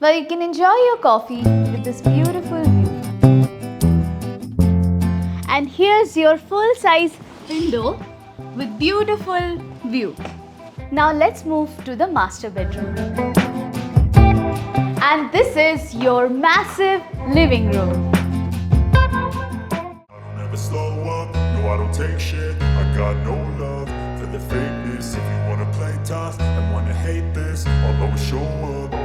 where you can enjoy your coffee with this beautiful view. And here's your full-size window with beautiful view. Now let's move to the master bedroom. And this is your massive living room. I don't ever slow up, no I don't take shit. I got no love for the fakeness. If you wanna play tough and wanna hate this, I'll always show up.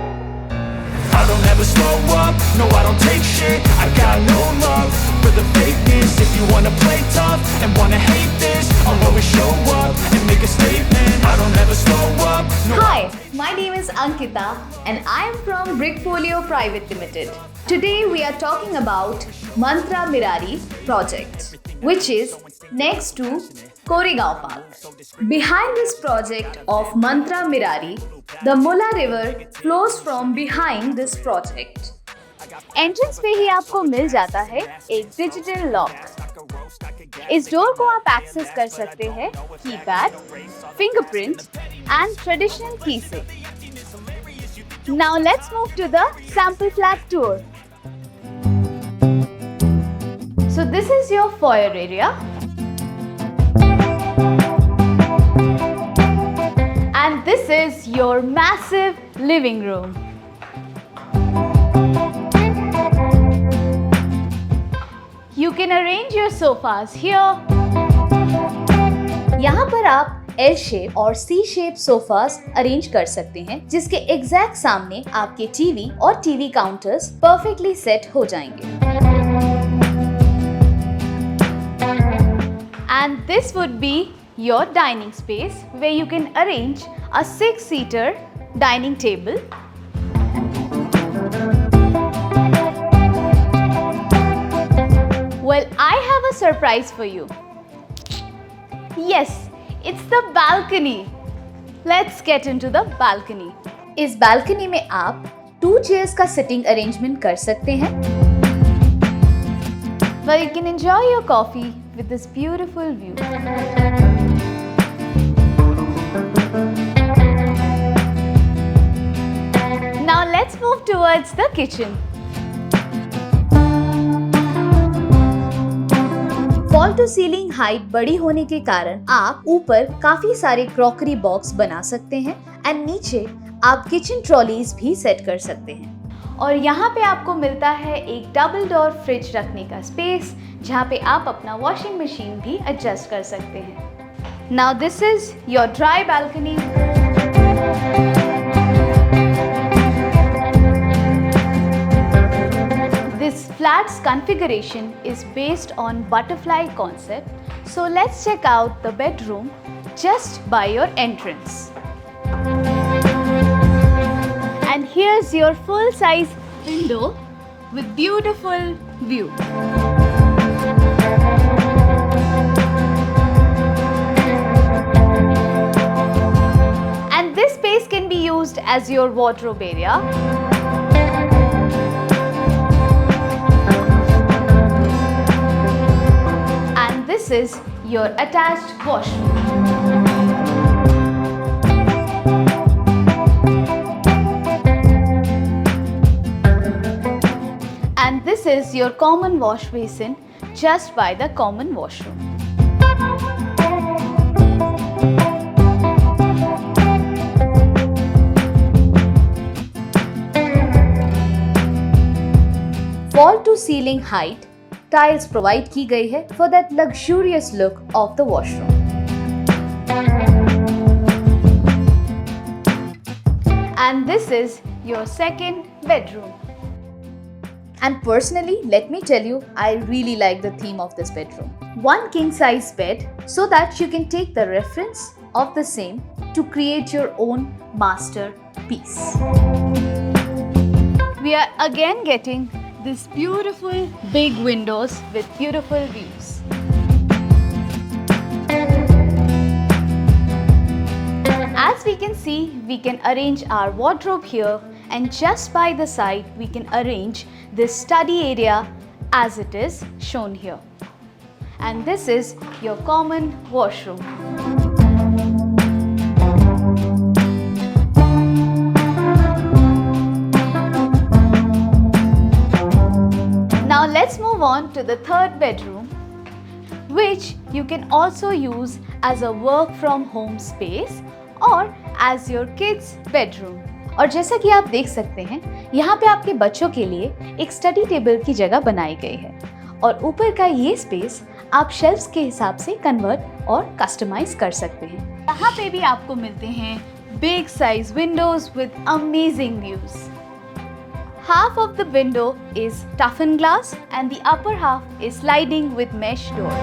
I don't ever slow up, no I don't take shit. I got no love for the fakeness. If you wanna play tough and wanna hate this, I'll always show up and make a statement. I don't ever slow up, no. Hi, my name is Ankita and I am from Brickfolio Private Limited. Today we are talking about Mantra Mirari project, which is next to Koregaon Park. Behind this project of Mantra Mirari, the Mulla River flows from behind this project. Entrance पे ही आपको मिल जाता है एक digital lock. इस door को आप access कर सकते हैं कीपैड, फिंगरप्रिंट एंड ट्रेडिशनल की से। Now let's move to the sample flat tour. So this is your foyer area. And this is your massive living room. You can arrange your sofas here. यहाँ पर आप L shape और C shape sofas arrange कर सकते हैं, जिसके exact सामने आपके टीवी और टीवी काउंटर्स परफेक्टली सेट हो जाएंगे। And this would be your dining space where you can arrange a 6-seater dining table. Well, I have a surprise for you. Yes, it's the balcony. Let's get into the balcony. इस balcony में आप 2 chairs का sitting arrangement कर सकते हैं, where you can enjoy your coffee with this beautiful view. Now let's move towards the kitchen. Wall to ceiling height बड़ी होने के कारण आप ऊपर काफी सारे क्रॉकरी बॉक्स बना सकते हैं एंड नीचे आप किचन ट्रॉलीज भी सेट कर सकते हैं। और यहाँ पे आपको मिलता है एक डबल डोर फ्रिज रखने का स्पेस, जहाँ पे आप अपना वॉशिंग मशीन भी एडजस्ट कर सकते हैं। Now this is your dry balcony. This flat's configuration is based on butterfly concept. So let's check out the bedroom just by your entrance. And here's your full-size window with beautiful view. And this space can be used as your wardrobe area. This is your attached washroom. And this is your common wash basin just by the common washroom. Wall to ceiling height tiles provide की गई है for that luxurious look of the washroom. And this is your second bedroom. And personally, let me tell you, I really like the theme of this bedroom. One king size bed so that you can take the reference of the same to create your own masterpiece. We are again getting these beautiful big windows with beautiful views. As we can see, we can arrange our wardrobe here, and just by the side we can arrange this study area as it is shown here. And this is your common washroom. Let's move on to the third bedroom, which you can also use as a work from home space or as your kids bedroom. और जैसा कि आप देख सकते हैं, यहाँ पे आपके बच्चों के लिए एक स्टडी टेबल की जगह बनाई गई है और ऊपर का ये स्पेस आप शेल्फ्स के हिसाब से कन्वर्ट और कस्टमाइज कर सकते हैं। यहाँ पे भी आपको मिलते हैं big size Windows with amazing views. Half of the window is toughened glass and the upper half is sliding with mesh door.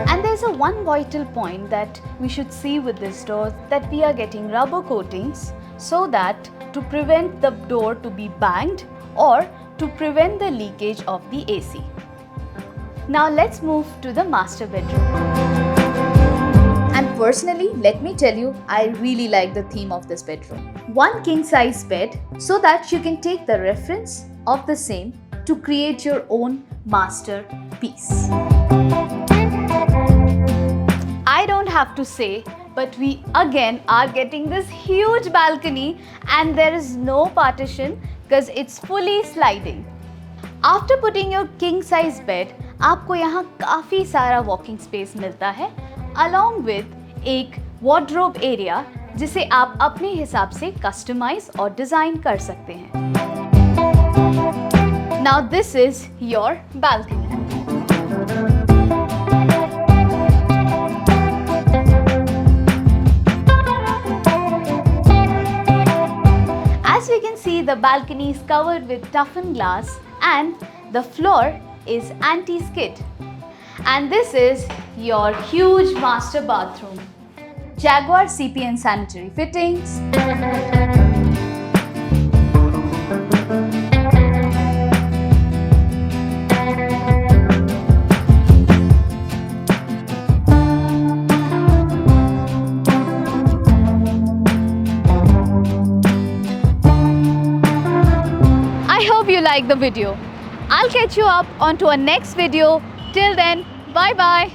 And there's a one vital point that we should see with this door, that we are getting rubber coatings so that to prevent the door to be banged or to prevent the leakage of the AC. Now let's move to the master bedroom. And personally, let me tell you, I really like the theme of this bedroom. One king size bed so that you can take the reference of the same to create your own masterpiece. I don't have to say, but we again are getting this huge balcony and there is no partition because it's fully sliding. After putting your king size bed, आपको यहाँ काफ़ी सारा walking space मिलता है along with एक wardrobe area जिसे आप अपने हिसाब से कस्टमाइज और डिजाइन कर सकते हैं। Now this is your balcony. As we can see, the balcony is covered with toughened glass and the floor is anti-skid. And this is your huge master bathroom. Jaguar CPN sanitary fittings. I hope you like the video. I'll catch you up onto a next video. Till then, bye bye.